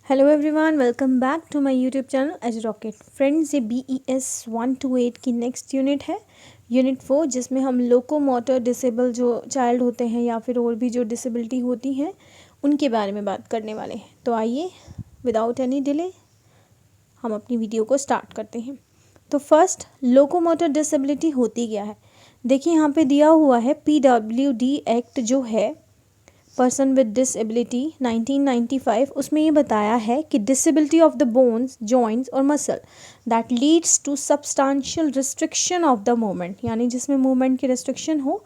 Hello everyone, welcome back to my YouTube channel Edge Rocket. Friends, ये BES 128 की next unit है, unit 4, जिसमें हम लोकोमोटर डिसेबल जो चाइल्ड होते हैं या फिर और भी जो डिसेबिलिटी होती हैं उनके बारे में बात करने वाले हैं। तो आइए विदाउट एनी डिले हम अपनी वीडियो को स्टार्ट करते हैं। तो फर्स्ट, लोकोमोटर डिसेबिलिटी होती क्या है। देखिए यहाँ पे दिया हुआ है PWD एक्ट जो है पर्सन विद डिसेबिलिटी 1995, उसमें ये बताया है कि disability of the bones, joints और muscle that leads to substantial restriction of the movement, यानी जिसमें मूवमेंट की रिस्ट्रिक्शन हो,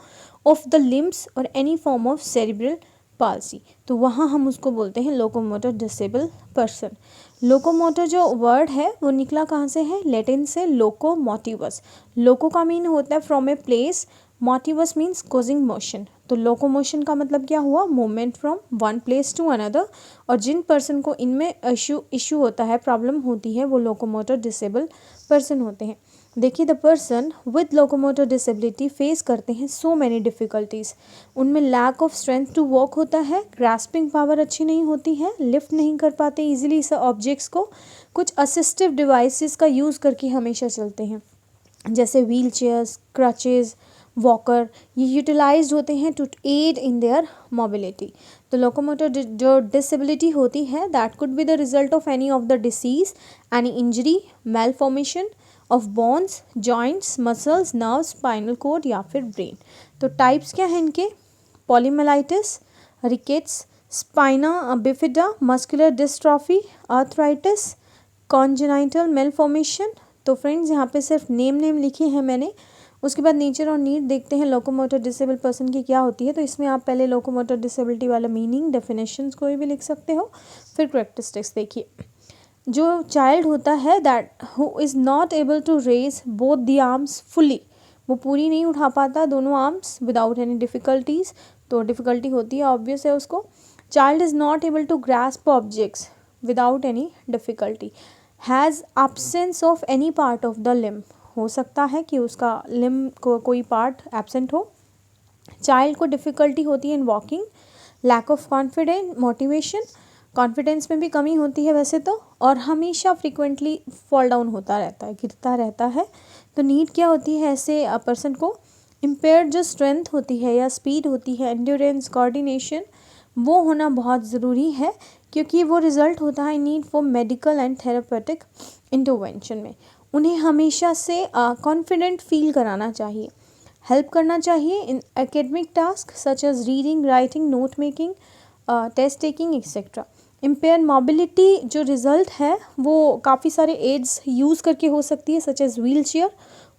ऑफ द लिम्स और any form of cerebral palsy, तो वहाँ हम उसको बोलते हैं लोकोमोटर डिसेबल पर्सन। लोकोमोटर जो वर्ड है वो निकला कहाँ से है, लैटिन से लोकोमोटिवस। लोको का मीन होता है from a place, motivus means causing motion. तो लोकोमोशन का मतलब क्या हुआ, movement from one place to another. और जिन पर्सन को इनमें इशू होता है, प्रॉब्लम होती है, वो लोकोमोटर डिसेबल पर्सन होते हैं। देखिए, the person with locomotor disability face करते हैं सो मैनी डिफ़िकल्टीज़। उनमें lack of strength to walk होता है, ग्रास्पिंग पावर अच्छी नहीं होती है, लिफ्ट नहीं कर पाते ईजिली ऑब्जेक्ट्स को, कुछ असिस्टिव डिवाइसेस का यूज़ करके हमेशा चलते हैं, जैसे व्हील चेयर्स, क्रचेज़, वॉकर, ये यूटिलाइज्ड होते हैं to aid in their mobility. तो लोकोमोटर जो डिसेबिलिटी होती है that could be the result of any of the disease, any injury, malformation of bones, joints, muscles, nerve, spinal cord या फिर brain. तो टाइप्स क्या हैं इनके, poliomyelitis, rickets, spina bifida, muscular dystrophy, arthritis, congenital malformation. तो friends, यहाँ पे सिर्फ नेम लिखे हैं मैंने, उसके बाद नेचर और नीड देखते हैं लोकोमोटर डिसेबल पर्सन की क्या होती है। तो इसमें आप पहले लोकोमोटर डिसेबिलिटी वाला मीनिंग, डेफिनेशंस कोई भी लिख सकते हो, फिर कैरेक्टरिस्टिक्स देखिए। जो चाइल्ड होता है that who is not able to raise both the arms fully, वो पूरी नहीं उठा पाता दोनों आर्म्स विदाउट एनी डिफ़िकल्टीज़, तो डिफ़िकल्टी होती है, ऑब्वियस है उसको। Child is not able to grasp objects without any difficulty, has absence of any part of the limb, हो सकता है कि उसका लिम्ब को कोई पार्ट एब्सेंट हो। चाइल्ड को डिफ़िकल्टी होती है in walking, lack of confidence, motivation, confidence में भी कमी होती है वैसे तो, और हमेशा फ्रीक्वेंटली फॉल डाउन होता रहता है, गिरता रहता है। तो नीड क्या होती है ऐसे पर्सन को, इम्पेयर्ड जो स्ट्रेंथ होती है या स्पीड होती है, एंड्योरेंस, कोऑर्डिनेशन, वो होना बहुत ज़रूरी है, क्योंकि वो रिज़ल्ट होता है need for medical and therapeutic intervention में। उन्हें हमेशा से कॉन्फिडेंट फील कराना चाहिए, हेल्प करना चाहिए in academic task such as reading, writing, note making, test taking etcetera. Impair mobility जो रिज़ल्ट है वो काफ़ी सारे एड्स यूज़ करके हो सकती है, such as wheel chair,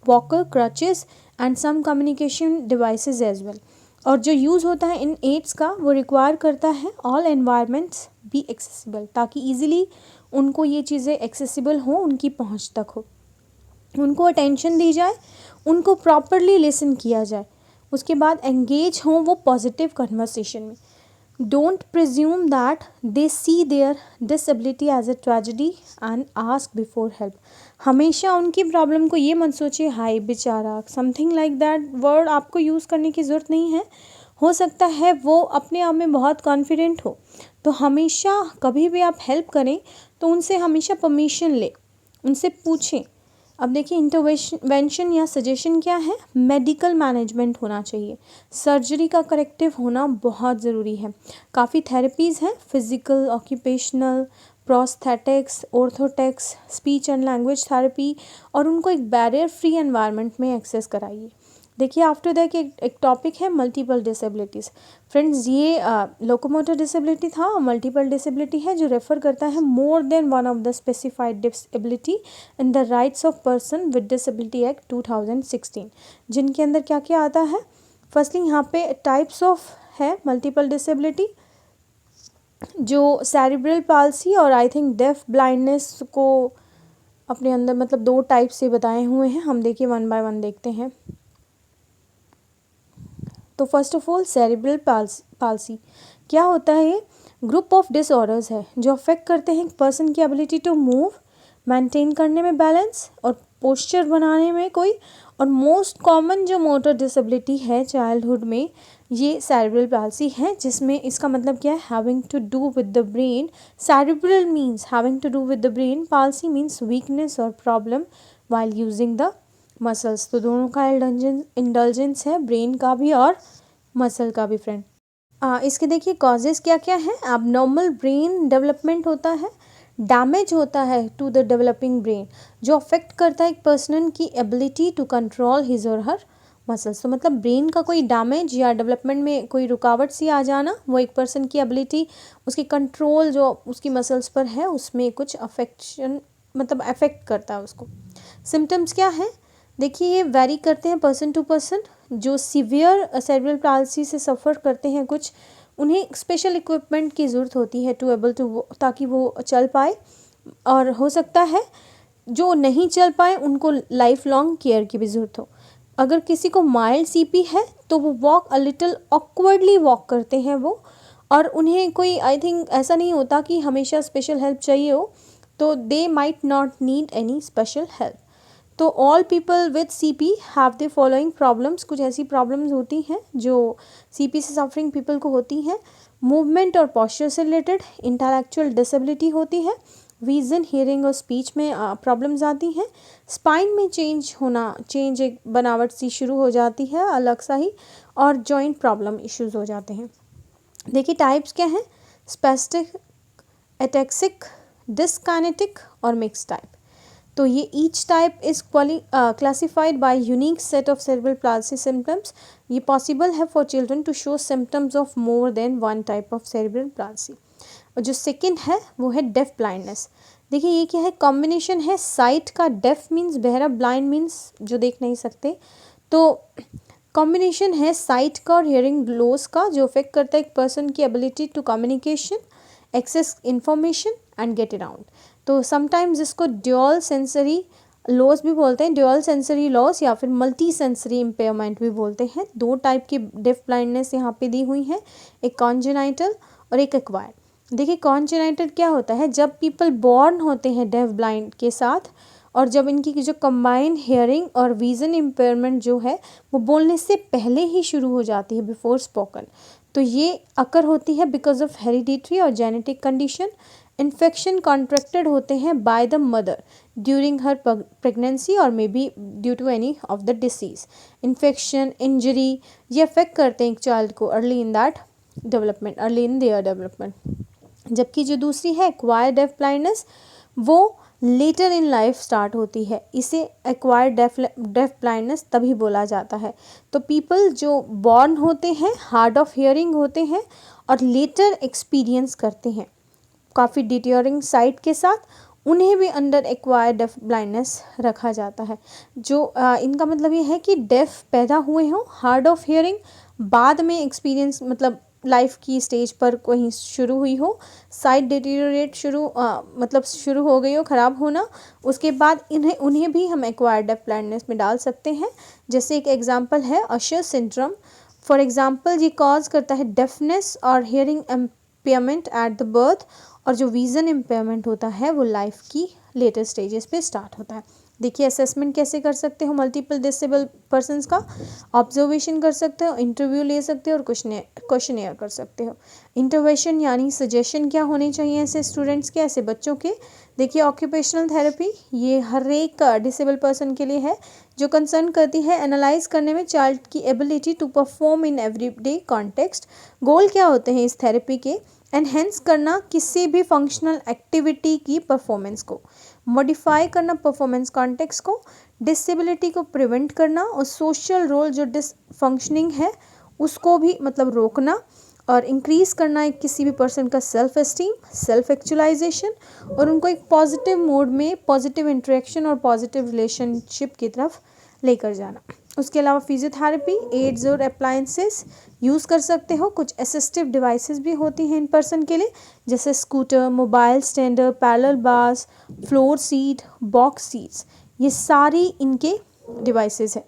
walker, crutches and some communication devices as well. और जो यूज़ होता है इन एड्स का, वो रिक्वायर करता है ऑल एनवायरनमेंट्स बी एक्सेसिबल, ताकि ईजिली उनको ये चीज़ें एक्सेसिबल हो, उनकी पहुंच तक हो, उनको अटेंशन दी जाए, उनको प्रॉपरली लिसन किया जाए, उसके बाद एंगेज हों वो पॉजिटिव कन्वर्सेशन में। Don't presume that they see their disability as a tragedy and ask before help. हमेशा उनकी प्रॉब्लम को ये मत सोचिए हाय बेचारा, समथिंग लाइक दैट वर्ड आपको यूज़ करने की ज़रूरत नहीं है। हो सकता है वो अपने आप में बहुत कॉन्फिडेंट हो, तो हमेशा कभी भी आप हेल्प करें तो उनसे हमेशा परमिशन ले, उनसे पूछें। अब देखिए, इंटरवेंशन या सजेशन क्या है, मेडिकल मैनेजमेंट होना चाहिए, सर्जरी का करेक्टिव होना बहुत ज़रूरी है। काफ़ी थेरेपीज़ हैं, physical, occupational, prosthetics, orthotics, speech and language therapy, और उनको एक बैरियर फ्री एनवायरनमेंट में एक्सेस कराइए। देखिए, आफ्टर दैट एक टॉपिक है मल्टीपल डिसेबिलिटीज़। फ्रेंड्स, ये लोकोमोटर डिसेबिलिटी था, मल्टीपल डिसेबिलिटी है जो रेफर करता है more than one of the specified disability in the rights of person with disability act 2016, जिनके अंदर क्या क्या आता है। फर्स्टली यहाँ पे टाइप्स ऑफ है मल्टीपल डिसेबिलिटी, जो सेरिब्रल पाल्सी और आई थिंक डेफ ब्लाइंडनेस को अपने अंदर, मतलब दो टाइप से बताए हुए हैं। हम देखिए वन बाय वन देखते हैं। तो first of all, cerebral palsy क्या होता है, ये ग्रुप ऑफ डिसऑर्डर्स है जो अफेक्ट करते हैं पर्सन की एबिलिटी टू मूव, मेंटेन करने में बैलेंस और पोस्चर बनाने में कोई। और मोस्ट कॉमन जो मोटर डिसेबिलिटी है चाइल्डहुड में, ये सेरेब्रल पाल्सी है, जिसमें इसका मतलब क्या है, having to do with the brain. Cerebral means having to do with the brain, palsy means weakness और problem while using the muscles. तो दोनों का इंडल्जेंस है, ब्रेन का भी और मसल का भी फ्रेंड। इसके देखिए कॉजेज़ क्या क्या हैं। एबनॉर्मल ब्रेन डेवलपमेंट होता है, डैमेज होता है टू द डेवलपिंग ब्रेन, जो अफेक्ट करता है एक पर्सन की एबिलिटी टू कंट्रोल हिज और हर मसल्स। तो मतलब ब्रेन का कोई डैमेज या डेवलपमेंट में कोई रुकावट सी आ जाना, वो एक पर्सन की एबिलिटी, उसकी कंट्रोल जो उसकी मसल्स पर है उसमें कुछ अफेक्शन मतलब अफेक्ट करता है उसको। सिम्टम्स क्या हैं, देखिए ये वेरी करते हैं पर्सन टू पर्सन। जो सीवियर सेरेब्रल पाल्सी से सफ़र करते हैं कुछ, उन्हें स्पेशल इक्विपमेंट की ज़रूरत होती है टू एबल टू, ताकि वो चल पाए। और हो सकता है जो नहीं चल पाए उनको लाइफ लॉन्ग केयर की भी ज़रूरत हो। अगर किसी को माइल्ड सीपी है तो वो walk a little awkwardly walk करते हैं वो, और उन्हें कोई आई थिंक ऐसा नहीं होता कि हमेशा स्पेशल हेल्प चाहिए हो, तो they might not need any special help. तो all people with CP have the following problems, कुछ ऐसी प्रॉब्लम्स होती हैं जो सीपी से सफरिंग पीपल को होती हैं। मूवमेंट और पॉस्चर से रिलेटेड, इंटेलेक्चुअल डिसेबिलिटी होती है, विजन, हियरिंग और स्पीच में प्रॉब्लम्स आती हैं। स्पाइन में चेंज एक बनावट सी शुरू हो जाती है अलग सा ही, और जॉइंट प्रॉब्लम इश्यूज हो जाते हैं। देखिए टाइप्स क्या हैं, स्पेस्टिक, एटेक्सिक, डिस्काइनेटिक और मिक्स टाइप। तो ये each type is classified by unique set of cerebral palsy symptoms. ये पॉसिबल है for children to show symptoms of more than one type of cerebral palsy. और जो सेकंड है वो है डेफ ब्लाइंडनेस। देखिए ये क्या है, कॉम्बिनेशन है साइट का, डेफ मीन्स बहरा, ब्लाइंड मीन्स जो देख नहीं सकते। तो कॉम्बिनेशन है साइट का और हियरिंग लॉस का, जो अफेक्ट करता है एक पर्सन की ability to communication, access information and get around. तो समटाइम्स इसको ड्यूअल सेंसरी लॉस भी बोलते हैं, ड्यूअल सेंसरी लॉस या फिर मल्टी सेंसरी इम्पेयरमेंट भी बोलते हैं। दो टाइप की डेफ ब्लाइंडनेस यहाँ पे दी हुई है, एक कॉन्जेनाइटल और एक एक्वायर्ड। देखिए कॉन्जेनाइटल क्या होता है, जब पीपल बॉर्न होते हैं डेफ ब्लाइंड के साथ, और जब इनकी जो कंबाइंड हियरिंग और विजन इम्पेयरमेंट जो है वो बोलने से पहले ही शुरू हो जाती है, बिफोर स्पोकन। तो ये अकर होती है बिकॉज ऑफ हेरिडिटरी और जेनेटिक कंडीशन। इन्फेक्शन कॉन्ट्रैक्टेड होते हैं by the mother during her pregnancy और may be due to any of the disease. Infection, injury, ये अफेक्ट करते हैं एक चाइल्ड को early in that development, early in their development. जबकि जो दूसरी है एक्वायर्ड डेफ ब्लाइंडनेस, वो लेटर इन लाइफ स्टार्ट होती है। इसे एक्वायर्ड डेफ ब्लाइंडनेस तभी बोला जाता है। तो पीपल जो बॉर्न होते हैं हार्ड ऑफ हियरिंग होते हैं और लेटर एक्सपीरियंस करते हैं काफ़ी डिटेरियरिंग साइट के साथ, उन्हें भी अंडर एक्वायर्ड डेफ ब्लाइंडनेस रखा जाता है। जो इनका मतलब ये है कि डेफ पैदा हुए हों, हार्ड ऑफ हियरिंग, बाद में एक्सपीरियंस मतलब लाइफ की स्टेज पर कहीं शुरू हुई हो, साइट डिटेरियोरेट शुरू हो गई हो, ख़राब होना, उसके बाद उन्हें भी हम एक्वायर्ड डेफ ब्लाइंडनेस में डाल सकते हैं। जैसे एक एग्जांपल है अशर सिंड्रोम, फॉर एग्जांपल ये कॉज करता है डेफनेस और hearing impairment at the birth, और जो विज़न इम्पेयरमेंट होता है वो लाइफ की लेटर स्टेजेस पे स्टार्ट होता है। देखिए असेसमेंट कैसे कर सकते हो मल्टीपल डिसेबल पर्सनस का, ऑब्जर्वेशन कर सकते हो, इंटरव्यू ले सकते हो और क्वेश्चनेयर कर सकते हो। इंटरवेंशन यानी सजेशन क्या होने चाहिए ऐसे स्टूडेंट्स के, ऐसे बच्चों के। देखिए ऑक्यूपेशनल थेरेपी ये हर एक डिसेबल पर्सन के लिए है, जो कंसर्न करती है एनालाइज करने में चाइल्ड की ability to perform in everyday context. Goal क्या होते हैं इस थेरेपी के, एनहेंस करना किसी भी फंक्शनल एक्टिविटी की परफॉर्मेंस को, मॉडिफाई करना परफॉर्मेंस कॉन्टेक्स्ट को, डिसेबिलिटी को प्रिवेंट करना, और सोशल रोल जो डिसफंक्शनिंग है उसको भी मतलब रोकना, और इंक्रीज़ करना एक किसी भी पर्सन का सेल्फ एस्टीम, सेल्फ एक्चुअलाइजेशन, और उनको एक पॉजिटिव मोड में पॉजिटिव इंटरेक्शन और पॉजिटिव रिलेशनशिप की तरफ लेकर जाना। उसके अलावा फिजियोथेरेपी, एड्स और अप्लायंसेस यूज़ कर सकते हो। कुछ असिस्टिव डिवाइसेस भी होती हैं इन पर्सन के लिए, जैसे scooter, mobile stander, parallel bars, floor seat, box seats, ये सारी इनके डिवाइसेस हैं।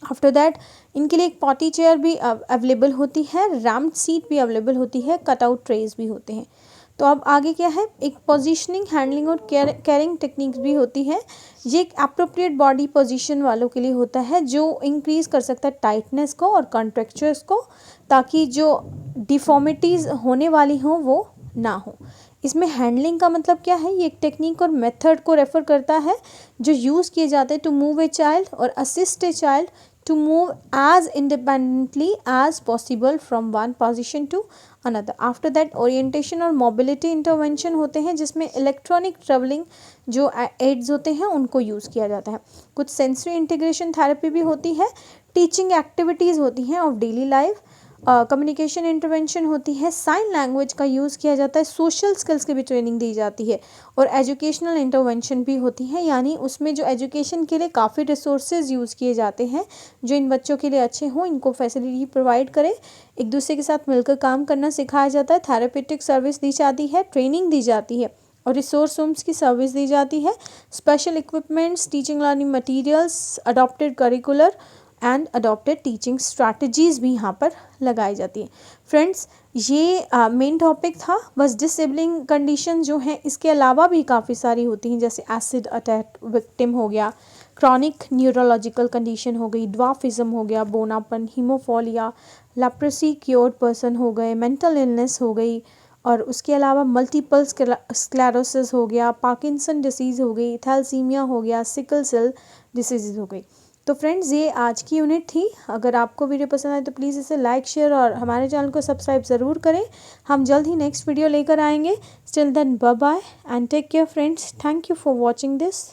आफ्टर दैट इनके लिए एक पॉटी चेयर भी अवेलेबल होती है, रैम्ड सीट भी अवेलेबल होती है, कटआउट ट्रेज भी होते हैं। तो अब आगे क्या है, एक पोजीशनिंग, हैंडलिंग और कैरिंग टेक्निक्स भी होती है। ये एक अप्रोप्रिएट बॉडी पोजीशन वालों के लिए होता है, जो इंक्रीज़ कर सकता है टाइटनेस को और कॉन्ट्रैक्चर्स को, ताकि जो डिफॉर्मिटीज़ होने वाली हों वो ना हो। इसमें हैंडलिंग का मतलब क्या है, ये एक टेक्निक और मेथड को रेफ़र करता है जो यूज़ किए जाते हैं टू मूव ए चाइल्ड और assist a child to move as independently as possible from one position to another. After that orientation और mobility intervention होते हैं जिसमें electronic traveling जो aids होते हैं उनको यूज़ किया जाता है। कुछ sensory integration therapy भी होती है, teaching activities होती हैं of daily life, communication intervention होती है, साइन लैंग्वेज का यूज़ किया जाता है, सोशल स्किल्स की भी ट्रेनिंग दी जाती है और एजुकेशनल इंटरवेंशन भी होती है, यानी उसमें जो एजुकेशन के लिए काफ़ी रिसोर्सेज यूज़ किए जाते हैं जो इन बच्चों के लिए अच्छे हों, इनको फैसिलिटी प्रोवाइड करें, एक दूसरे के साथ मिलकर काम करना सिखाया जाता है, थेरेपेटिक सर्विस दी जाती है, ट्रेनिंग दी जाती है और रिसोर्स रूम्स की सर्विस दी जाती है, special equipments, teaching learning materials, adopted curricular and adopted teaching strategies भी यहाँ पर लगाई जाती है। फ्रेंड्स, ये मेन टॉपिक था। बस डिसेबलिंग कंडीशन जो हैं इसके अलावा भी काफ़ी सारी होती हैं, जैसे एसिड अटैक विक्टिम हो गया, क्रॉनिक न्यूरोलॉजिकल कंडीशन हो गई, ड्वार्फिज्म हो गया, बोनापन, हीमोफोलिया, लेप्रेसी क्योर्ड पर्सन हो गए, मेंटल इलनेस हो गई और उसके अलावा मल्टीपल स्क्लेरोसिस हो गया, पार्किंसन डिसीज़ हो गई, थैलेसीमिया हो गया, सिकल सेल डिसीज़ हो गई। तो फ्रेंड्स, ये आज की यूनिट थी। अगर आपको वीडियो पसंद आए तो प्लीज़ इसे लाइक, शेयर और हमारे चैनल को सब्सक्राइब ज़रूर करें। हम जल्द ही नेक्स्ट वीडियो लेकर आएंगे। Still then bye bye and take care friends. Thank you for watching this.